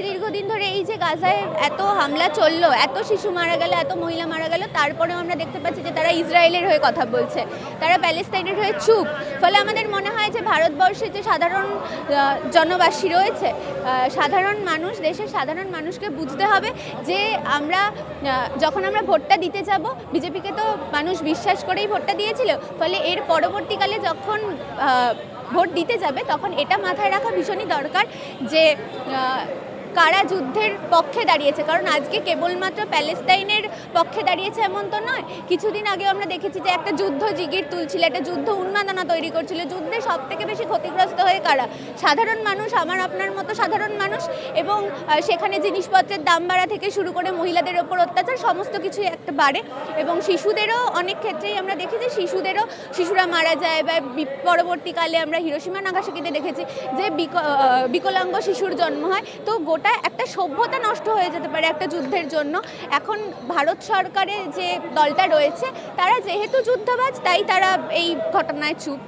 দীর্ঘদিন ধরে এই যে গাজায় এত হামলা চললো, এত শিশু মারা গেল, এত মহিলা মারা গেল, তারপরেও আমরা দেখতে পাচ্ছি যে তারা ইসরায়েলের হয়ে কথা বলছে, তারা প্যালেস্তাইনের হয়ে চুপ। ফলে আমাদের মনে হয় যে ভারতবর্ষের যে সাধারণ জনবাসী রয়েছে, সাধারণ মানুষ, দেশের সাধারণ মানুষকে বুঝতে হবে যে আমরা যখন আমরা ভোটটা দিতে যাব, বিজেপিকে তো মানুষ বিশ্বাস করেই ভোটটা দিয়েছিল, ফলে এর পরবর্তীকালে যখন ভোট দিতে যাবে তখন এটা মাথায় রাখা ভীষণই দরকার যে কারা যুদ্ধের পক্ষে দাঁড়িয়েছে। কারণ আজকে কেবলমাত্র প্যালেস্তাইনের পক্ষে দাঁড়িয়েছে এমন তো নয়, কিছুদিন আগে আমরা দেখেছি যে একটা যুদ্ধ জিগির তুলছিল, একটা যুদ্ধ উন্মাদনা তৈরি করছিল। যুদ্ধে সব থেকে বেশি ক্ষতিগ্রস্ত হয়ে কারা? সাধারণ মানুষ, আমার আপনার মতো সাধারণ মানুষ। এবং সেখানে জিনিসপত্রের দাম বাড়া থেকে শুরু করে মহিলাদের ওপর অত্যাচার, সমস্ত কিছুই একটা বাড়ে। এবং শিশুদেরও অনেক ক্ষেত্রেই আমরা দেখি যে শিশুরা মারা যায়, বা পরবর্তীকালে আমরা হিরোশিমা নাগাসাকিতে দেখেছি যে বিকলাঙ্গ শিশুর জন্ম হয়। তো গোটা একটা সভ্যতা নষ্ট হয়ে যেতে পারে একটা যুদ্ধের জন্য। এখন ভারত সরকারের যে দলটা রয়েছে, তারা যেহেতু যুদ্ধবাজ, তাই তারা এই ঘটনায় চুপ।